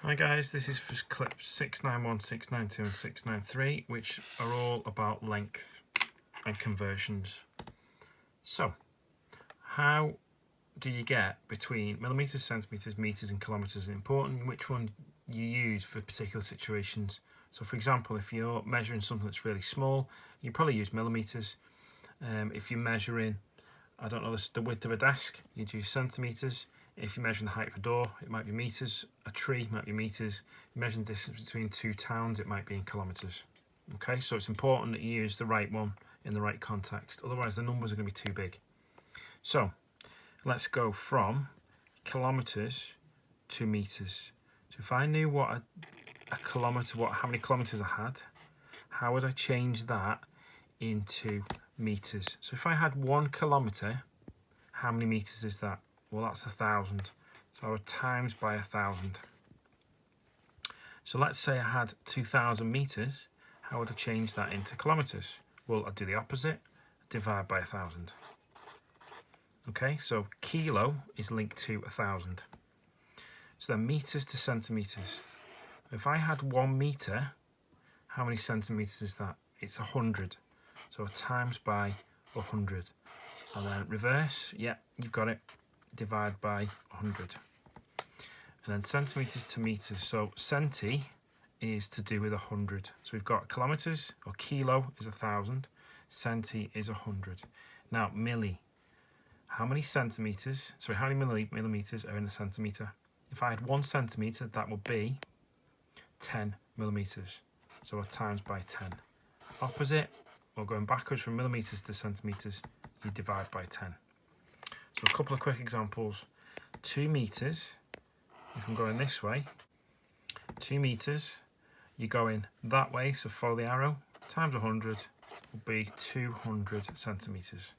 Hi guys, this is for clip 691, 692 and 693, which are all about length and conversions. So, how do you get between millimetres, centimetres, metres and kilometres? Important which one you use for particular situations. So for example, if you're measuring something that's really small, you probably use millimetres. If you're measuring, I don't know, the width of a desk, you'd use centimetres. If you're measuring the height of a door, it might be metres. A tree might be metres. If you're measuring the distance between two towns, it might be in kilometres. Okay, so it's important that you use the right one in the right context. Otherwise, the numbers are going to be too big. So let's go from kilometres to metres. So if I knew what a kilometre, how many kilometres I had, how would I change that into metres? So if I had 1 kilometre, how many metres is that? Well, that's 1,000. So I would times by 1,000. So let's say I had 2,000 metres. How would I change that into kilometres? Well, I'd do the opposite, divide by 1,000. Okay, so kilo is linked to 1,000. So then metres to centimetres. If I had 1 metre, how many centimetres is that? It's 100. So times by 100. And then reverse, yeah, you've got it. Divide by 100. And then centimetres to metres. So centi is to do with 100. So we've got kilometres, or kilo is 1,000. Centi is 100. Now milli. How many centimetres, sorry, how many millimetres are in a centimetre? If I had 1 centimetre, that would be 10 millimetres. So a times by 10. Opposite, or going backwards from millimetres to centimetres, you divide by 10. So a couple of quick examples. 2 metres, if I'm going this way, 2 metres, you're going that way, so follow the arrow, times 100 will be 200 centimetres.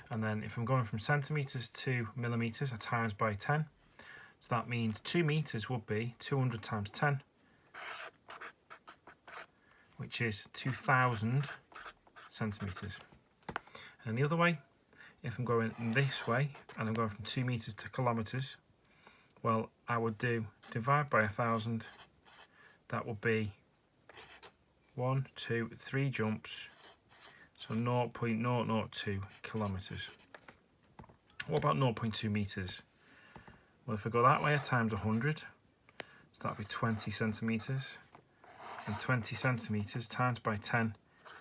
And then if I'm going from centimetres to millimetres, I times by 10. So that means 2 metres would be 200 times 10, which is 2,000 centimetres. And the other way, if I'm going this way and I'm going from 2 metres to kilometres, well, I would do divide by 1,000. That would be 1, 2, 3 jumps, so 0.002 kilometres. What about 0.2 metres? Well, if I go that way, I times 100, so that'd be 20 centimetres. And 20 centimetres times by 10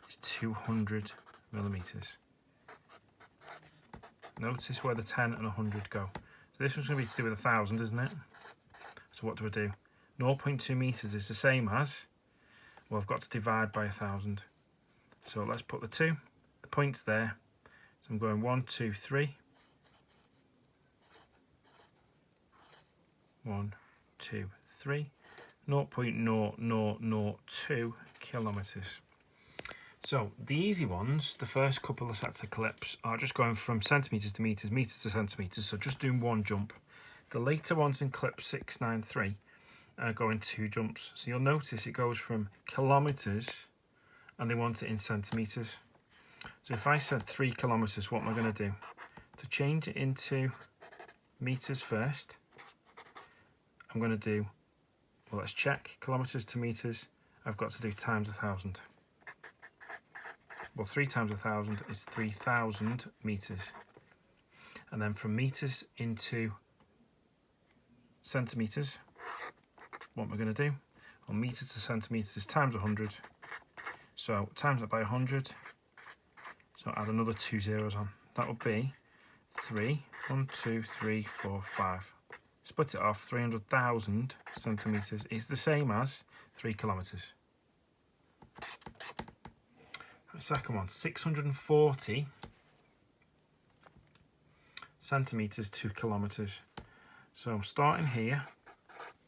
is 200 millimetres. Notice where the 10 and 100 go. So this one's going to be to do with 1,000, isn't it? So what do I do? 0.2 metres is the same as, well, I've got to divide by 1,000. So let's put the points there. So I'm going 1, 2, 3. 1, 2, 3. 0.0002 kilometres. So the easy ones, the first couple of sets of clips, are just going from centimetres to metres, metres to centimetres, so just doing 1 jump. The later ones in clip 693 are going 2 jumps. So you'll notice it goes from kilometres and they want it in centimetres. So if I said 3 kilometres, what am I going to do? To change it into metres first, I'm going to do, well, let's check, kilometres to metres, I've got to do times 1,000. Well, 3 times 1,000 is 3,000 metres. And then from metres into centimetres, what am I going to do? Well, metres to centimetres is times 100. So times it by 100. So add another 2 zeros on. That would be 3, 1, 2, 3, 4, 5. Split it off, 300,000 centimetres is the same as 3 kilometres. Second one, 640 centimetres to kilometres. So I'm starting here,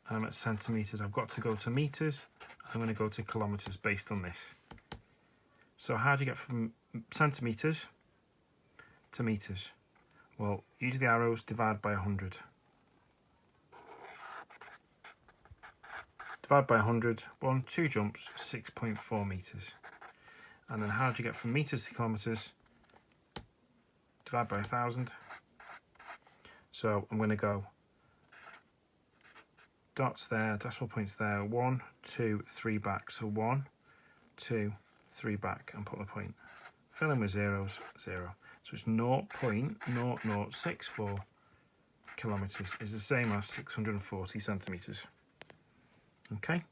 and I'm at centimetres. I've got to go to metres. I'm going to go to kilometres based on this. So how do you get from centimetres to metres? Well, use the arrows, divide by 100. Divide by 100, 1, 2 jumps, 6.4 metres. And then how do you get from metres to kilometres? Divide by 1,000. So I'm going to go dots there, decimal points there, 1, 2, 3 back. So 1, 2, 3 back, and put the point. Fill in with zeros, 0. So it's 0.0064 kilometres is the same as 640 centimetres. Okay.